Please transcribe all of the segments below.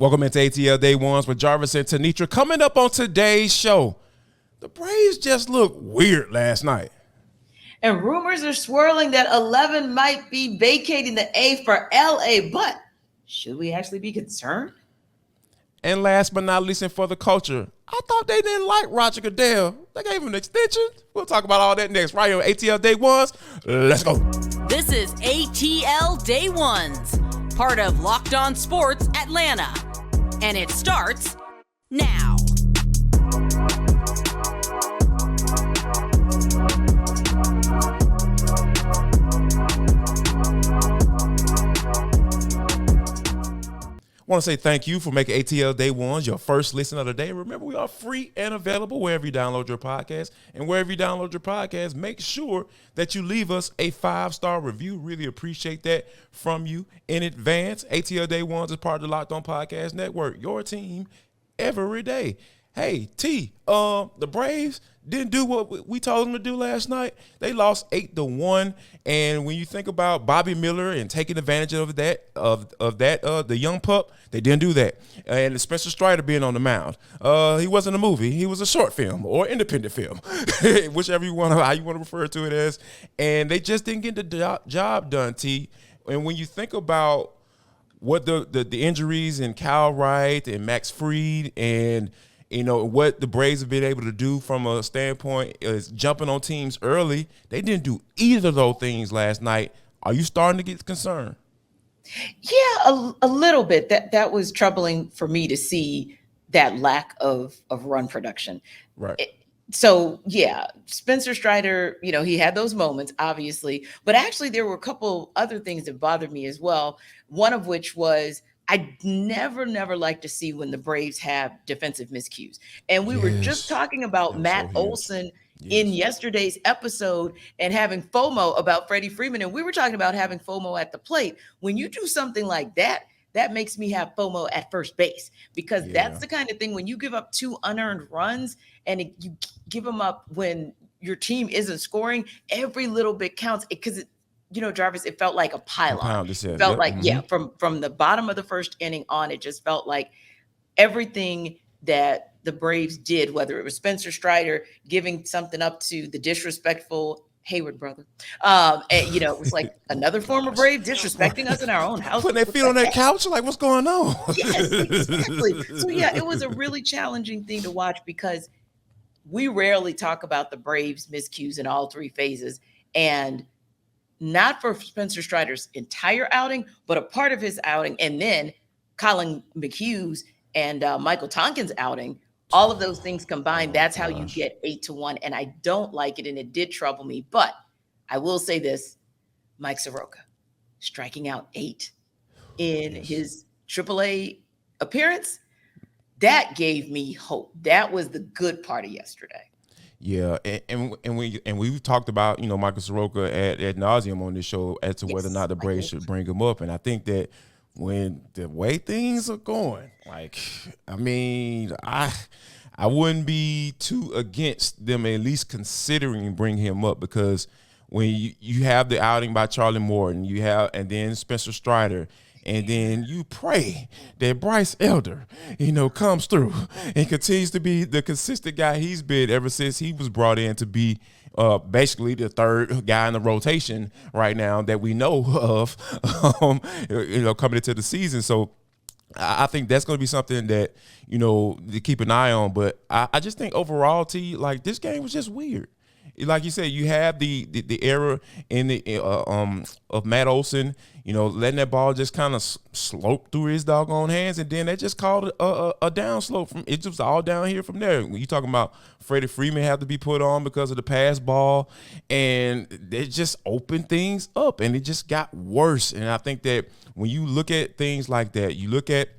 Welcome into ATL Day Ones with Jarvis and Tenitra. Coming up on today's show, the Braves just looked weird last night. And rumors are swirling that 11 might be vacating the A for LA, but should we actually be concerned? And last but not least, and for the culture, I thought they didn't like Roger Goodell. They gave him an extension. We'll talk about all that next right here on ATL Day Ones. Let's go. This is ATL Day Ones, part of Locked On Sports Atlanta. And it starts now. I want to say thank you for making ATL Day Ones your first listen of the day. Remember, we are free and available wherever you download your podcast. And wherever you download your podcast, make sure that you leave us a 5-star review. Really appreciate that from you in advance. ATL Day Ones is part of the Locked On Podcast Network, your team every day. Hey, T, the Braves didn't do what we told them to do last night. They lost 8-1. And when you think about Bobby Miller and taking advantage of that, the young pup, they didn't do that. And Spencer Strider being on the mound, he wasn't a movie. He was a short film or independent film, whichever how you want to refer to it as. And they just didn't get the job done, T. And when you think about what the injuries in Kyle Wright and Max Fried and what the Braves have been able to do from a standpoint is jumping on teams early. They didn't do either of those things last night. Are you starting to get concerned? Yeah, a little bit. That was troubling for me to see that lack of run production. Right. So, yeah, Spencer Strider, he had those moments, obviously. But actually, there were a couple other things that bothered me as well, one of which was I never like to see when the Braves have defensive miscues. And we were just talking about Matt Olson in yesterday's episode and having FOMO about Freddie Freeman. And we were talking about having FOMO at the plate. When you do something like that, that makes me have FOMO at first base, because that's the kind of thing when you give up 2 unearned runs and you give them up when your team isn't scoring, every little bit counts, because Jarvis, it felt like a pylon. It felt like, from the bottom of the first inning on, it just felt like everything that the Braves did, whether it was Spencer Strider giving something up to the disrespectful Hayward brother. And, it was like another former Brave disrespecting us in our own house. Putting their feet on that couch, like, what's going on? Yes, exactly. So, it was a really challenging thing to watch, because we rarely talk about the Braves' miscues in all 3 phases. And not for Spencer Strider's entire outing, but a part of his outing. And then Colin McHugh's and Michael Tonkin's outing, all of those things combined, that's how you get 8-1. And I don't like it. And it did trouble me. But I will say this, Mike Soroka striking out 8 in his AAA appearance, that gave me hope. That was the good part of yesterday. Yeah, and we've talked about, Marcus Soroka ad nauseum on this show as to whether or not the Braves should bring him up. And I think that when the way things are going, I wouldn't be too against them at least considering bringing him up, because when you have the outing by Charlie Morton, and then Spencer Strider, and then you pray that Bryce Elder, comes through and continues to be the consistent guy he's been ever since he was brought in to be basically the third guy in the rotation right now that we know of, coming into the season. So I think that's going to be something that, to keep an eye on. But I just think overall, T, this game was just weird. Like you said, you have the error in the of Matt Olson, letting that ball just kind of slope through his doggone hands, and then they just called a down slope. It just all down here from there. When you talking about Freddie Freeman had to be put on because of the pass ball, and they just opened things up, and it just got worse. And I think that when you look at things like that, you look at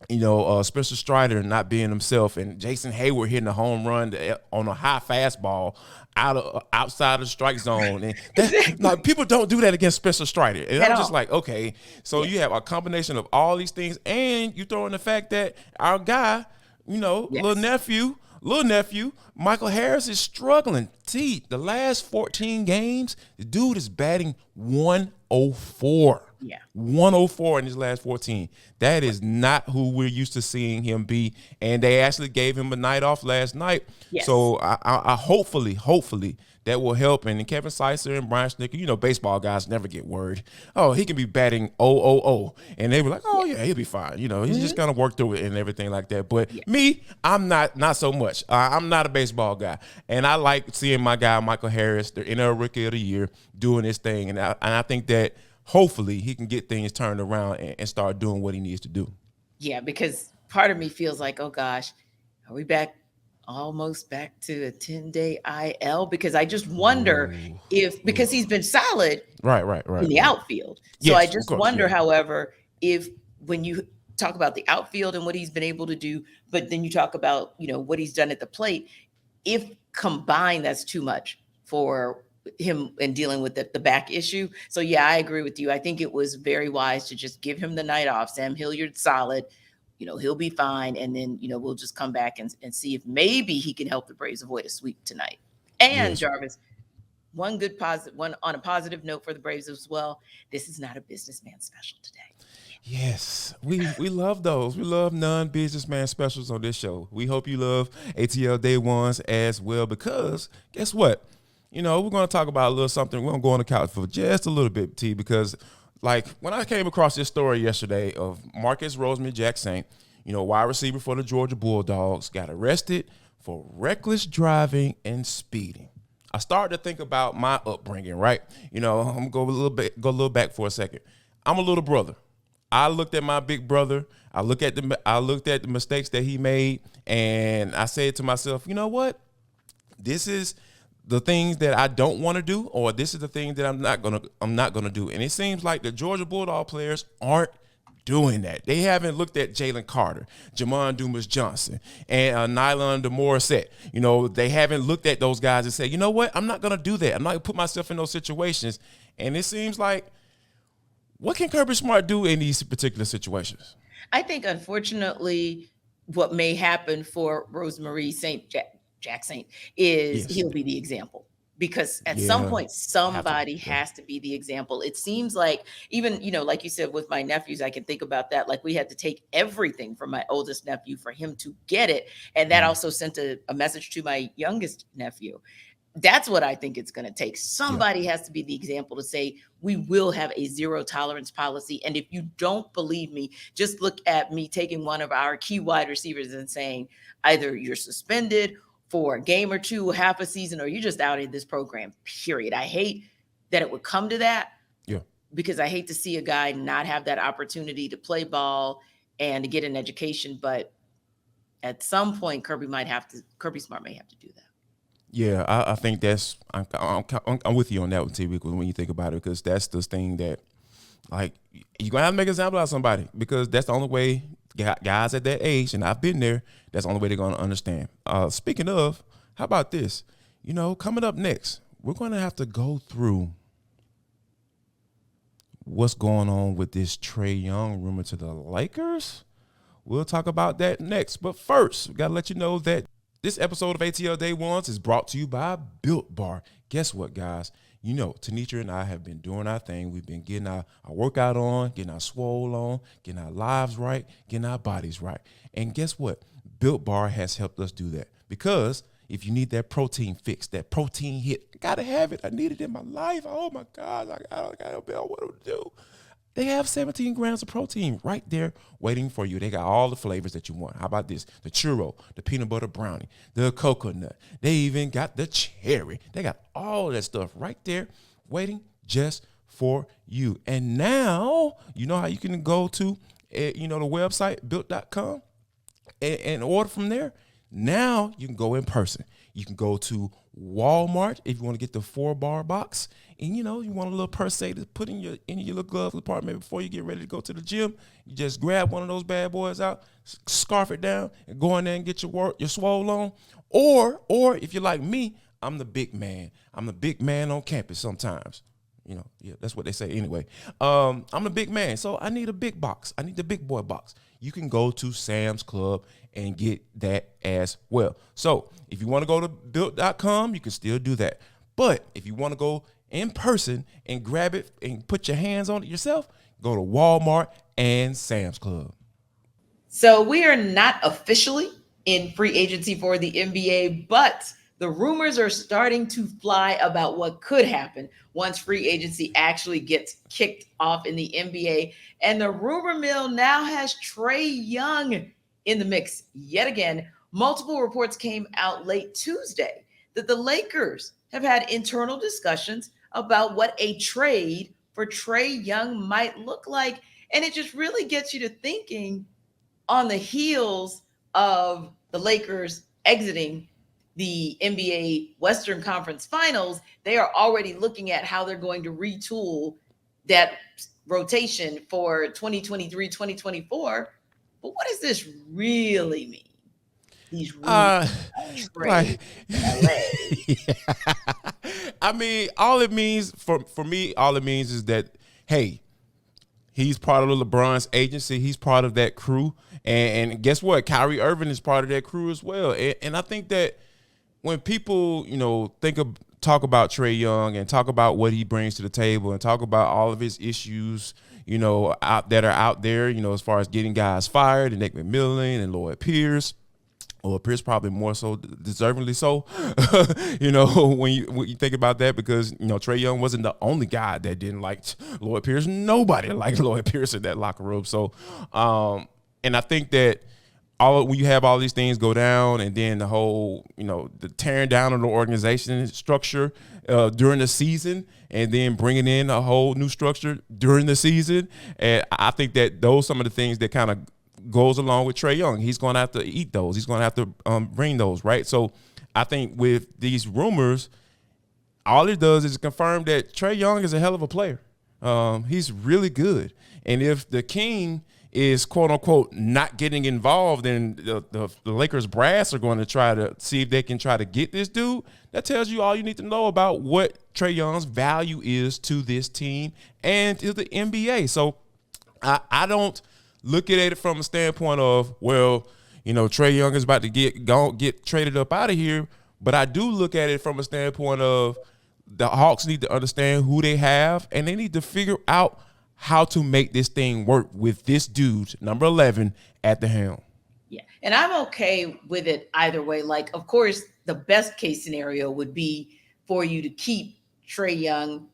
Spencer Strider not being himself, and Jason Hayward hitting a home run on a high fastball outside of the strike zone, and people don't do that against Spencer Strider. And I'm just like, okay, so you have a combination of all these things, and you throw in the fact that our guy, little nephew, Michael Harris is struggling. The last 14 games, the dude is batting 104. Yeah. 104 in his last 14. That is not who we're used to seeing him be. And they actually gave him a night off last night. Yes. So I hopefully that will help. And Kevin Sicer and Brian Snicker, baseball guys never get worried. Oh, he can be batting 0-0-0. And they were like, oh, yeah, he'll be fine. He's just going to work through it and everything like that. But me, I'm not so much. I'm not a baseball guy. And I like seeing my guy, Michael Harris, the NL Rookie of the Year, doing his thing. And I think that hopefully he can get things turned around and start doing what he needs to do. Yeah, because part of me feels like, oh, gosh, are we almost back to a 10-day IL? Because I just wonder because he's been solid right in the outfield. So yes, I just wonder, however, if when you talk about the outfield and what he's been able to do, but then you talk about, what he's done at the plate, if combined, that's too much for him and dealing with the back issue. So, yeah, I agree with you. I think it was very wise to just give him the night off. Sam Hilliard's solid. He'll be fine. And then, we'll just come back and see if maybe he can help the Braves avoid a sweep tonight. And Jarvis, one on a positive note for the Braves as well. This is not a businessman special today. Yes, we love those. We love non-businessman specials on this show. We hope you love ATL Day Ones as well, because guess what? We're going to talk about a little something. We're going to go on the couch for just a little bit, T, because when I came across this story yesterday of Marcus Rosemy-Jacksaint, wide receiver for the Georgia Bulldogs, got arrested for reckless driving and speeding. I started to think about my upbringing, right? I'm going to go a little back for a second. I'm a little brother. I looked at my big brother. I looked at the mistakes that he made, and I said to myself, you know what? This is the things that I don't want to do, or this is the things that I'm not gonna do. And it seems like the Georgia Bulldog players aren't doing that. They haven't looked at Jalen Carter, Jamon Dumas-Johnson, and Nylon DeMorissette. They haven't looked at those guys and said, you know what? I'm not gonna do that. I'm not gonna put myself in those situations. And it seems like, what can Kirby Smart do in these particular situations? I think, unfortunately, what may happen for Rosemy-Jacksaint is he'll be the example, because at some point somebody has to be the example. It seems like, even, like you said, with my nephews, I can think about that. Like, we had to take everything from my oldest nephew for him to get it. And that also sent a message to my youngest nephew. That's what I think it's going to take. Somebody has to be the example to say, we will have a zero tolerance policy. And if you don't believe me, just look at me taking one of our key wide receivers and saying, either you're suspended for a game or two, half a season, or you're just out of this program, period. I hate that it would come to that, because I hate to see a guy not have that opportunity to play ball and to get an education. But at some point, Kirby Smart may have to do that. Yeah, I think I'm with you on that one, T, because when you think about it, because that's the thing that, like, you're going to have to make an example out of somebody, because that's the only way guys at that age, and I've been there, that's the only way they're going to understand. Speaking of, how about this? Coming up next, we're going to have to go through what's going on with this Trae Young rumor to the Lakers. We'll talk about that next. But first, we got to let you know that this episode of ATL Day Ones is brought to you by Built Bar. Guess what, guys? Tenitra and I have been doing our thing. We've been getting our workout on, getting our swole on, getting our lives right, getting our bodies right. And guess what? Built Bar has helped us do that. Because if you need that protein fix, that protein hit, I got to have it. I need it in my life. Oh, my God. I got to know what to do. They have 17 grams of protein right there waiting for you. They got all the flavors that you want. How about this? The churro, the peanut butter brownie, the coconut. They even got the cherry. They got all that stuff right there waiting just for you. And now, you know how you can go to, the website, built.com, and order from there? Now you can go in person. You can go to Walmart if you want to get the 4-bar box. And, you want a little purse to put in your little glove compartment before you get ready to go to the gym. You just grab one of those bad boys out, scarf it down, and go in there and get your swole on. Or if you're like me, I'm the big man. I'm the big man on campus sometimes. That's what they say anyway. I'm the big man, so I need a big box. I need the big boy box. You can go to Sam's Club and get that as well. So if you want to go to built.com, you can still do that. But if you want to go in person and grab it and put your hands on it yourself, go to Walmart and Sam's Club. So we are not officially in free agency for the NBA, but the rumors are starting to fly about what could happen once free agency actually gets kicked off in the NBA. And the rumor mill now has Trae Young in the mix yet again. Multiple reports came out late Tuesday that the Lakers have had internal discussions about what a trade for Trae Young might look like. And it just really gets you to thinking, on the heels of the Lakers exiting the NBA Western Conference Finals, they are already looking at how they're going to retool that rotation for 2023, 2024. But what does this really mean? These like, I mean, all it means for me, all it means is that, hey, he's part of LeBron's agency. He's part of that crew. And guess what? Kyrie Irving is part of that crew as well. And I think that when people, talk about Trae Young and talk about what he brings to the table and talk about all of his issues, that are out there, as far as getting guys fired, and Nick McMillan and Lloyd Pierce. Or Pierce probably more so, deservingly so, when you think about that, because, Trae Young wasn't the only guy that didn't like Lloyd Pierce. Nobody liked Lloyd Pierce in that locker room. So, and I think that when you have all these things go down, and then the whole, the tearing down of the organization structure during the season, and then bringing in a whole new structure during the season, and I think that those some of the things that kind of goes along with Trae Young. He's going to have to eat those. He's going to have to bring those, right? So I think with these rumors, all it does is confirm that Trae Young is a hell of a player. He's really good. And if the King is, quote unquote, not getting involved, and the Lakers brass are going to try to see if they can try to get this dude, that tells you all you need to know about what Trae Young's value is to this team and to the NBA. So I don't look at it from a standpoint of, well, Trae Young is about to get traded up out of here. But I do look at it from a standpoint of the Hawks need to understand who they have, and they need to figure out how to make this thing work with this dude, number 11, at the helm. Yeah, and I'm okay with it either way. Like, of course, the best case scenario would be for you to keep Trae Young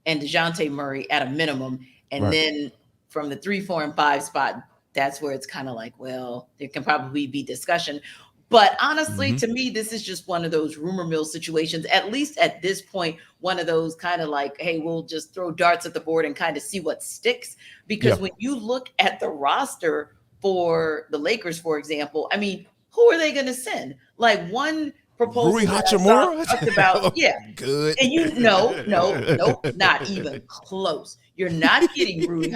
and DeJounte Murray at a minimum, and then from the 3, 4, and 5 spot, that's where it's kind of like, well, there can probably be discussion. But honestly, to me, this is just one of those rumor mill situations, at least at this point, one of those kind of like, hey, we'll just throw darts at the board and kind of see what sticks. Because when you look at the roster for the Lakers, for example, I mean, who are they going to send? Like, one proposal Rui Hachimura? Talked about, good. And no, not even close. You're not getting Rui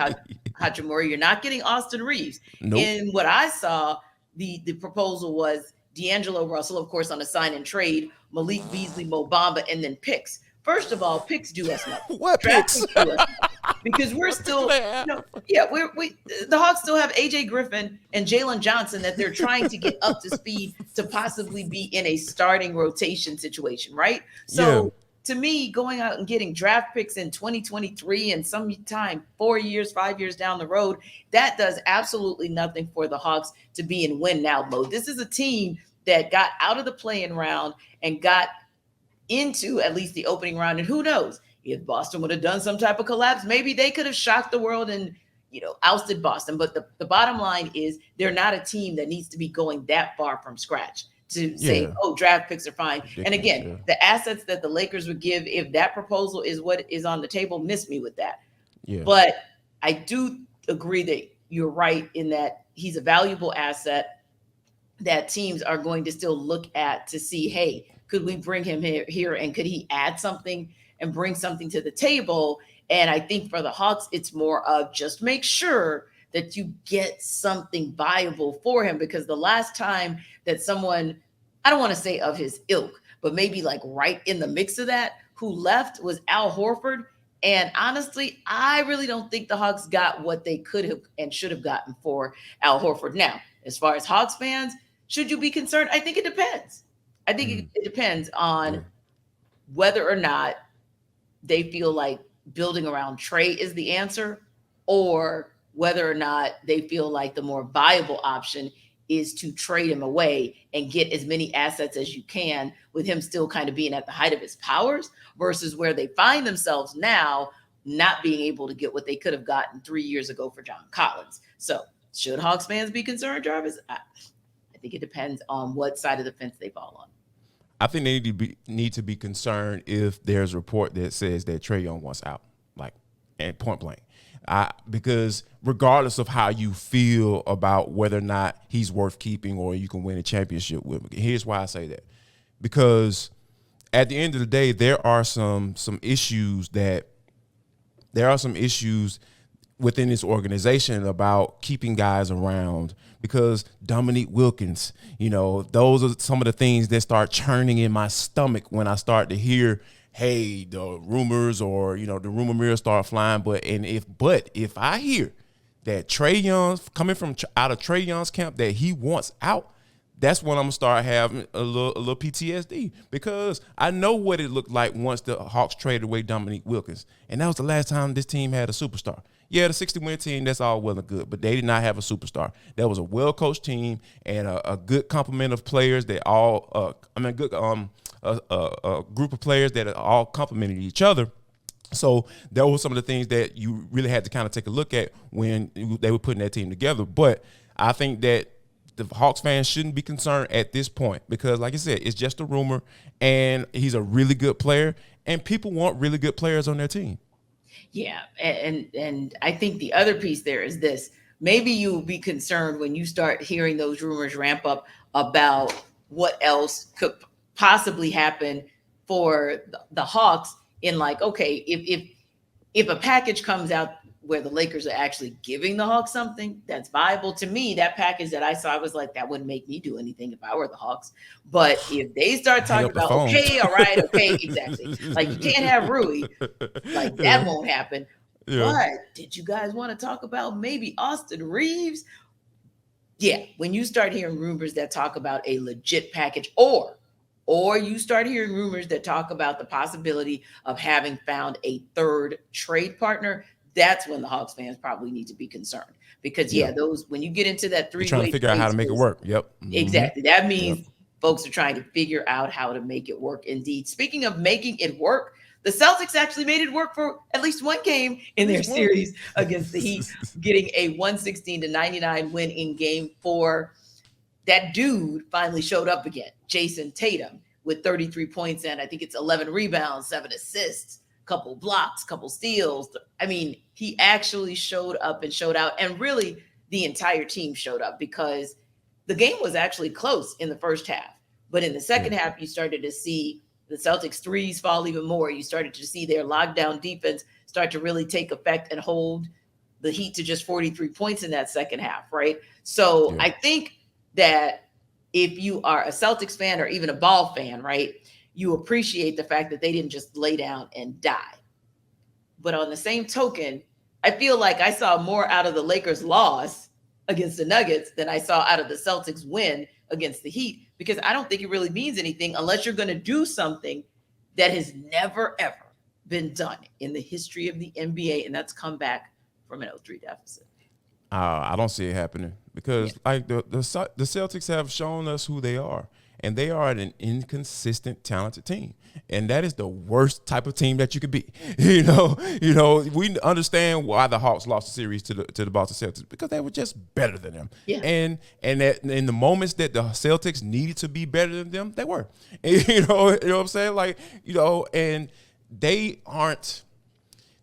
Hachimura. You're not getting Austin Reeves. Nope. And what I saw, the proposal was D'Angelo Russell, of course, on a sign and trade, Malik Beasley, Mo Bamba, and then picks. First of all, picks do us nothing. What picks? Because we're still, the Hawks still have AJ Griffin and Jalen Johnson that they're trying to get up to speed to possibly be in a starting rotation situation, right? So to me, going out and getting draft picks in 2023 and sometime 4 years, 5 years down the road, that does absolutely nothing for the Hawks to be in win now mode. This is a team that got out of the play-in round and got into at least the opening round. And who knows, if Boston would have done some type of collapse, maybe they could have shocked the world and, ousted Boston. But the bottom line is they're not a team that needs to be going that far from scratch to say, draft picks are fine. And again, the assets that the Lakers would give, if that proposal is what is on the table, miss me with that. Yeah. But I do agree that you're right in that he's a valuable asset that teams are going to still look at to see, hey, could we bring him here and could he add something and bring something to the table? And I think for the Hawks, it's more of just make sure that you get something viable for him, because the last time that someone, I don't want to say of his ilk, but maybe like right in the mix of that, who left was Al Horford. And honestly, I really don't think the Hawks got what they could have and should have gotten for Al Horford. Now, as far as Hawks fans, should you be concerned? I think it depends. I think it depends on whether or not they feel like building around Trey is the answer, or whether or not they feel like the more viable option is to trade him away and get as many assets as you can with him still kind of being at the height of his powers versus where they find themselves now not being able to get what they could have gotten 3 years ago for John Collins. So should Hawks fans be concerned, Jarvis? I think it depends on what side of the fence they fall on. I think they need to be concerned if there's a report that says that Trae Young wants out, like, and point blank. Because regardless of how you feel about whether or not he's worth keeping or you can win a championship with him, here's why I say that. Because at the end of the day, there are some issues within this organization about keeping guys around, because Dominique Wilkins, those are some of the things that start churning in my stomach when I start to hear, hey, the rumors or, the rumor mill start flying. But if I hear that Trae Young, coming from out of Trae Young's camp, that he wants out, that's when I'm going to start having a little PTSD, because I know what it looked like once the Hawks traded away Dominique Wilkins. And that was the last time this team had a superstar. Yeah, the 60-win team, that's all well and good, but they did not have a superstar. That was a well-coached team and a good complement of players that all a group of players that all complemented each other. So that was some of the things that you really had to kind of take a look at when they were putting that team together. But I think that the Hawks fans shouldn't be concerned at this point because, like I said, it's just a rumor, and he's a really good player, and people want really good players on their team. Yeah, and I think the other piece there is this. Maybe you'll be concerned when you start hearing those rumors ramp up about what else could possibly happen for the Hawks in, like, okay, if a package comes out where the Lakers are actually giving the Hawks something that's viable. To me, that package that I saw, I was like, that wouldn't make me do anything if I were the Hawks. But if they start talking about, okay, all right, okay, exactly. Like, you can't have Rui. Like, that won't happen. Yeah. But did you guys want to talk about maybe Austin Reeves? Yeah, when you start hearing rumors that talk about a legit package, or you start hearing rumors that talk about the possibility of having found a third trade partner, that's when the Hawks fans probably need to be concerned, because those, when you get into that three-way, trying to figure out how to make it work. Yep. Mm-hmm. Exactly. That means folks are trying to figure out how to make it work. Indeed. Speaking of making it work, the Celtics actually made it work for at least one game in their series against the Heat, getting a 116-99 win in Game 4. That dude finally showed up again, Jason Tatum, with 33 points and I think it's 11 rebounds, 7 assists. Couple blocks, couple steals. I mean, he actually showed up and showed out, and really the entire team showed up, because the game was actually close in the first half. But in the second half, you started to see the Celtics threes fall even more. You started to see their lockdown defense start to really take effect and hold the Heat to just 43 points in that second half, right? So I think that if you are a Celtics fan or even a Ball fan, right, you appreciate the fact that they didn't just lay down and die. But on the same token, I feel like I saw more out of the Lakers' loss against the Nuggets than I saw out of the Celtics' win against the Heat, because I don't think it really means anything unless you're going to do something that has never, ever been done in the history of the NBA, and that's come back from an 0-3 deficit. I don't see it happening, because like the Celtics have shown us who they are. And they are an inconsistent, talented team, and that is the worst type of team that you could be. We understand why the Hawks lost the series to the Boston Celtics, because they were just better than them. Yeah. And that in the moments that the Celtics needed to be better than them, they were. You know what I'm saying? And they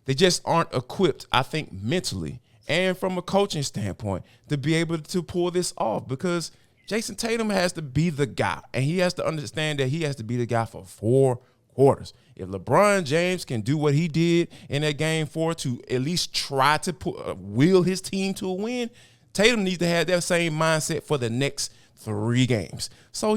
just aren't equipped, I think, mentally and from a coaching standpoint to be able to pull this off, because Jason Tatum has to be the guy, and he has to understand that he has to be the guy for 4 quarters. If LeBron James can do what he did in that Game 4 to at least try to will his team to a win, Tatum needs to have that same mindset for the next 3 games. So,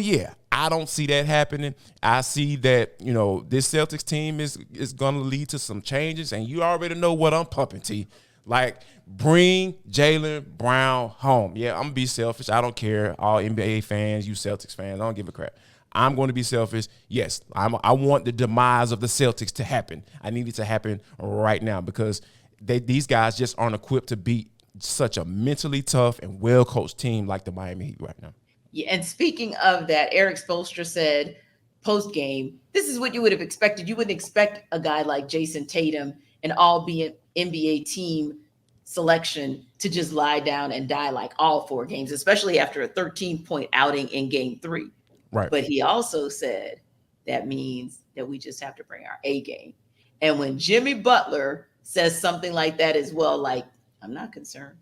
I don't see that happening. I see that, this Celtics team is going to lead to some changes, and you already know what I'm pumping, T. Like, bring Jaylen Brown home. Yeah, I'm going to be selfish. I don't care. All NBA fans, you Celtics fans, I don't give a crap. I'm going to be selfish. Yes, I want the demise of the Celtics to happen. I need it to happen right now, because these guys just aren't equipped to beat such a mentally tough and well-coached team like the Miami Heat right now. Yeah, and speaking of that, Eric Spoelstra said post-game, this is what you would have expected. You wouldn't expect a guy like Jason Tatum, an all-NBA team selection, to just lie down and die like all 4 games, especially after a 13-point outing in game 3. Right. But he also said that means that we just have to bring our A game. And when Jimmy Butler says something like that as well, like, I'm not concerned.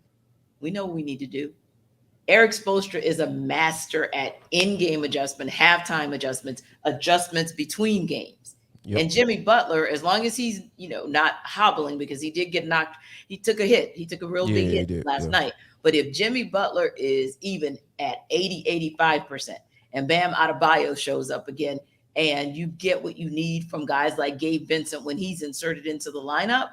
We know what we need to do. Eric Spoelstra is a master at in-game adjustment, halftime adjustments between games. Yep. And Jimmy Butler, as long as he's, not hobbling, because he did get knocked, he took a hit. He took a real big hit last night. But if Jimmy Butler is even at 80, 85%, and Bam Adebayo shows up again, and you get what you need from guys like Gabe Vincent when he's inserted into the lineup,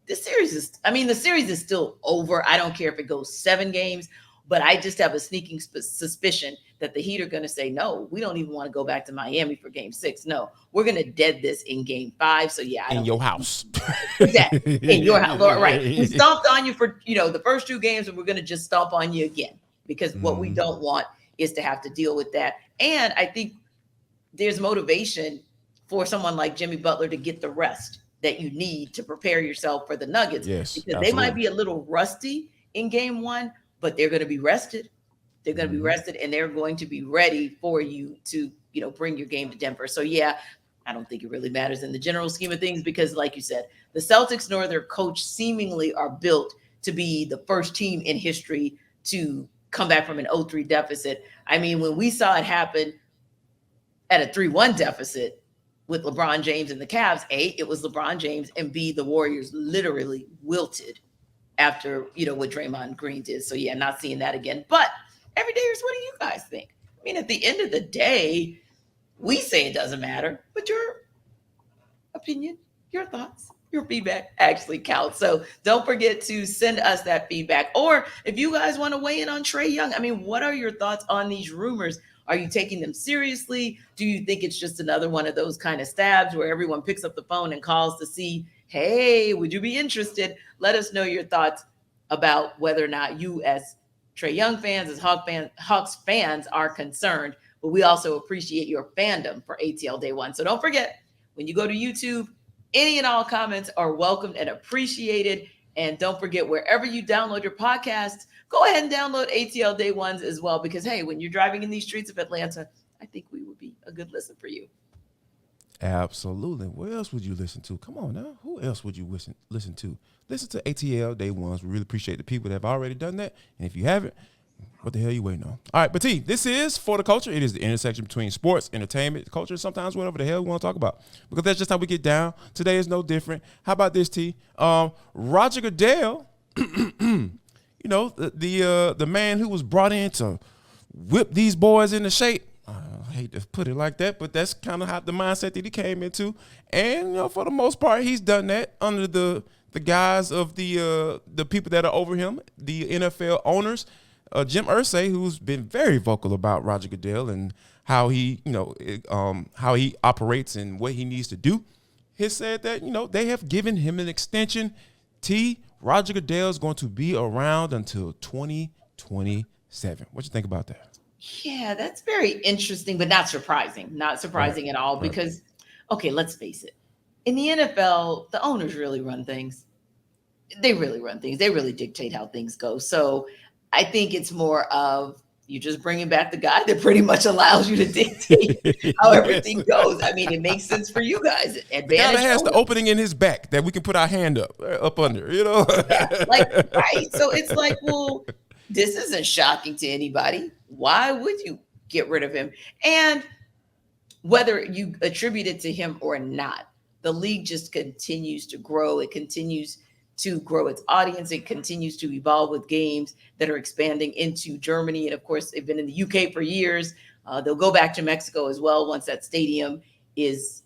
the series is still over. I don't care if it goes 7 games, but I just have a sneaking suspicion that the Heat are going to say, no, we don't even want to go back to Miami for game 6. No, we're going to dead this in game 5. So yeah. In your house. Exactly. In your house. Right. We stomped on you for, the first 2 games, and we're going to just stomp on you again, because what we don't want is to have to deal with that. And I think there's motivation for someone like Jimmy Butler to get the rest that you need to prepare yourself for the Nuggets. Yes, because absolutely. They might be a little rusty in game 1, but they're going to be rested. They're going to be rested, and they're going to be ready for you to, bring your game to Denver. So yeah, I don't think it really matters in the general scheme of things, because like you said, the Celtics nor their coach seemingly are built to be the first team in history to come back from an 0-3 deficit. I mean, when we saw it happen at a 3-1 deficit with LeBron James and the Cavs, A, it was LeBron James, and B, the Warriors literally wilted after, what Draymond Green did. So yeah, not seeing that again. But every day, what do you guys think? I mean, at the end of the day, we say it doesn't matter, but your opinion, your thoughts, your feedback actually counts. So don't forget to send us that feedback. Or if you guys want to weigh in on Trae Young, I mean, what are your thoughts on these rumors? Are you taking them seriously? Do you think it's just another one of those kind of stabs where everyone picks up the phone and calls to see, hey, would you be interested? Let us know your thoughts about whether or not you, as Trae Young fans, as Hawks fans, are concerned. But we also appreciate your fandom for ATL Day One. So don't forget, when you go to YouTube, any and all comments are welcomed and appreciated. And don't forget, wherever you download your podcasts, go ahead and download ATL Day Ones as well. Because, hey, when you're driving in these streets of Atlanta, I think we would be a good listen for you. Absolutely. What else would you listen to? Come on now. Who else would you listen to? Listen to ATL Day Ones. We really appreciate the people that have already done that. And if you haven't, what the hell are you waiting on? All right, but T, this is For the Culture. It is the intersection between sports, entertainment, culture, and sometimes whatever the hell we want to talk about. Because that's just how we get down. Today is no different. How about this, T? Roger Goodell, the man who was brought in to whip these boys into shape. I hate to put it like that, but that's kind of how the mindset that he came into. And for the most part, he's done that under the guise of the people that are over him, the NFL owners. Jim Irsay, who's been very vocal about Roger Goodell and how he, how he operates and what he needs to do, has said that they have given him an extension. Roger Goodell is going to be around until 2027. What you think about that? Yeah, that's very interesting, but not surprising. Not surprising at all, because, okay, let's face it. In the NFL, the owners really run things. They really run things. They really dictate how things go. So I think it's more of you just bringing back the guy that pretty much allows you to dictate how everything goes. I mean, it makes sense for you guys. Advantage. The guy that has the opening in his back that we can put our hand up under, Yeah, right. So it's like, well, this isn't shocking to anybody. Why would you get rid of him? And whether you attribute it to him or not, the league just continues to grow. It continues to grow its audience. It continues to evolve with games that are expanding into Germany. And of course, they've been in the UK for years. They'll go back to Mexico as well once that stadium is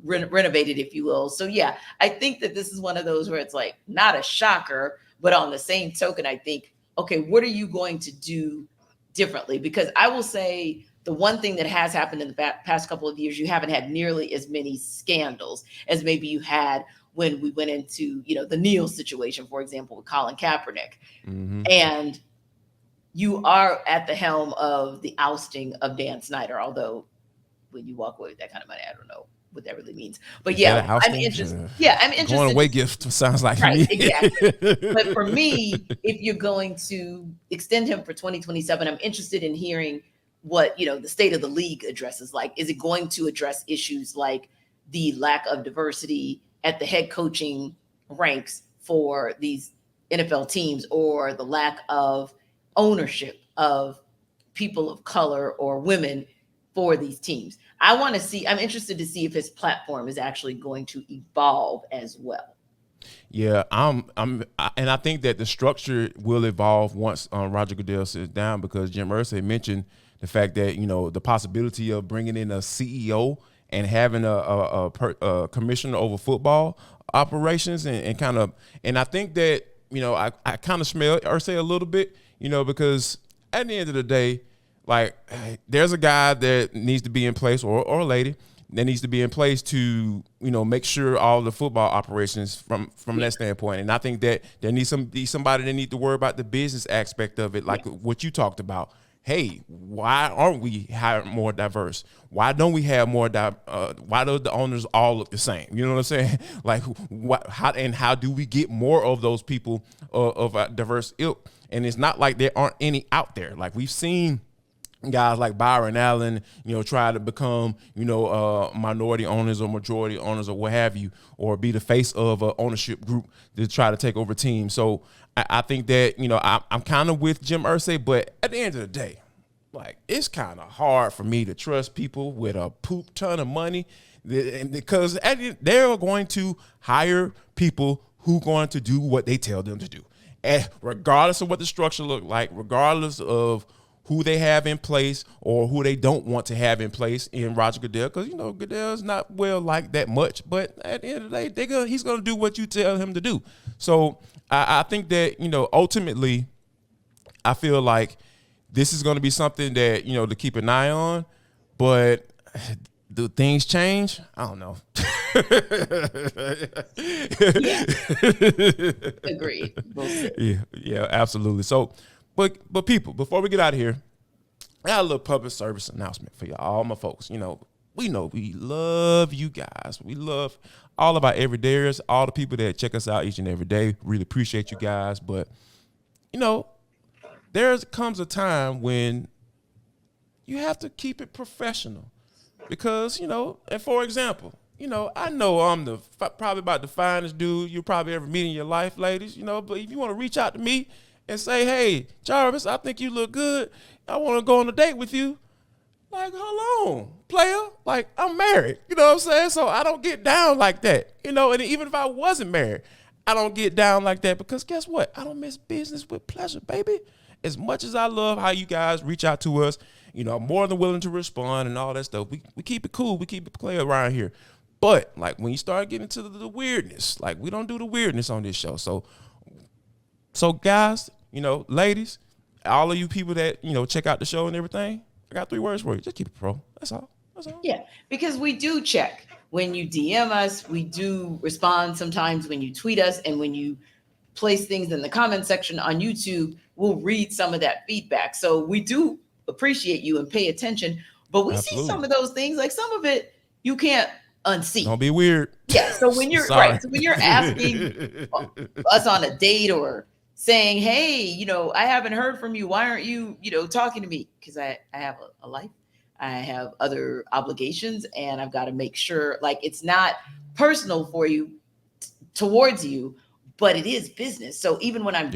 renovated, if you will. So yeah, I think that this is one of those where it's like not a shocker, but on the same token, I think, okay, what are you going to do differently? Because I will say the one thing that has happened in the past couple of years, you haven't had nearly as many scandals as maybe you had when we went into, the Neil situation, for example, with Colin Kaepernick. Mm-hmm. And you are at the helm of the ousting of Dan Snyder, although when you walk away with that kind of money, I don't know what that really means. But yeah, I'm interested. I'm interested. Going away gift sounds like right, me. Exactly. But for me, if you're going to extend him for 2027, I'm interested in hearing what, the state of the league addresses. Like, is it going to address issues like the lack of diversity at the head coaching ranks for these NFL teams, or the lack of ownership of people of color or women for these teams? I'm interested to see if his platform is actually going to evolve as well. Yeah, and I think that the structure will evolve once Roger Goodell sits down, because Jim Irsay mentioned the fact that, the possibility of bringing in a CEO and having a commissioner over football operations and I think that, I kind of smell Irsay a little bit, because at the end of the day, like, there's a guy that needs to be in place, or a lady that needs to be in place to, make sure all the football operations from that standpoint. And I think that there needs somebody that needs to worry about the business aspect of it, like what you talked about. Hey, why aren't we more diverse? Why don't we have more? Why do the owners all look the same? You know what I'm saying? Like, how do we get more of those people of a diverse ilk? And it's not like there aren't any out there. Like, we've seen guys like Byron Allen, try to become, minority owners or majority owners or what have you, or be the face of an ownership group to try to take over teams. So I think that, I'm kind of with Jim Irsay, but at the end of the day, like, it's kind of hard for me to trust people with a poop ton of money, because they're going to hire people who are going to do what they tell them to do. And regardless of what the structure look like, regardless of who they have in place or who they don't want to have in place in Roger Goodell, because, Goodell's not well liked that much. But at the end of the day, he's going to do what you tell him to do. So I think that, ultimately, I feel like this is going to be something that, to keep an eye on. But do things change? I don't know. Yeah. Agreed. We'll see. Yeah, absolutely. So, but people, before we get out of here, I got a little public service announcement for y'all, all my folks. We know we love you guys. We love all of our everydayers, all the people that check us out each and every day. Really appreciate you guys. But, there comes a time when you have to keep it professional. Because, and for example, I know I'm probably about the finest dude you probably ever meet in your life, ladies, but if you want to reach out to me and say, hey, Jarvis, I think you look good, I want to go on a date with you. Like, hold on, player. Like, I'm married. You know what I'm saying? So I don't get down like that. And even if I wasn't married, I don't get down like that, because guess what? I don't miss business with pleasure, baby. As much as I love how you guys reach out to us, I'm more than willing to respond and all that stuff. We keep it cool. We keep it clear around here. But, like, when you start getting to the weirdness, like, we don't do the weirdness on this show. So guys, ladies, all of you people that, check out the show and everything, I got 3 words for you. Just keep it pro. That's all. Yeah, because we do check. When you DM us, we do respond sometimes. When you tweet us and when you place things in the comment section on YouTube, we'll read some of that feedback. So we do appreciate you and pay attention. But we see some of those things, like some of it you can't unsee. Don't be weird. Yeah. So when you're when you're asking us on a date or saying, hey, I haven't heard from you. Why aren't you, talking to me? Because I have a life. I have other obligations, and I've got to make sure, like, it's not personal for you towards you, but it is business. So even when I'm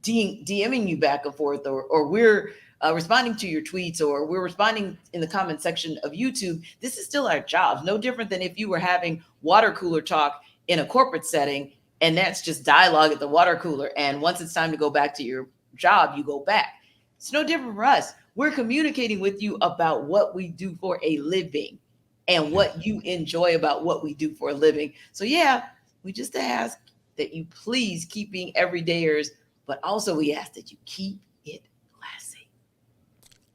DMing you back and forth, or we're responding to your tweets, or we're responding in the comment section of YouTube, this is still our jobs. No different than if you were having water cooler talk in a corporate setting, and that's just dialogue at the water cooler. And once it's time to go back to your job, you go back. It's no different for us. We're communicating with you about what we do for a living and what you enjoy about what we do for a living. So we just ask that you please keep being everydayers, but also we ask that you keep it classy.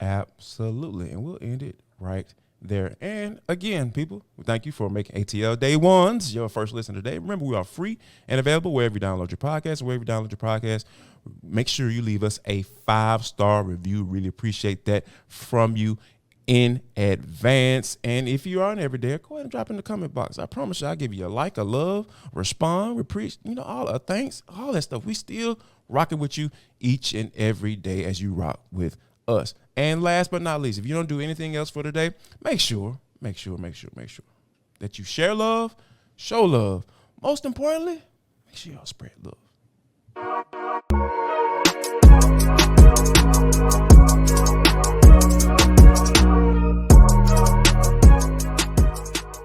Absolutely. And we'll end it right there. And again, people, we thank you for making ATL Day Ones your first listen today. Remember, we are free and available wherever you download your podcast. Wherever you download your podcast, make sure you leave us a 5-star review. Really appreciate that from you in advance. And if you aren't every day, go ahead and drop in the comment box. I promise you, I'll give you a like, a love, respond, all a thanks, all that stuff. We still rocking with you each and every day as you rock with us. And last but not least, if you don't do anything else for today, make sure that you share love, show love. Most importantly, make sure y'all spread love.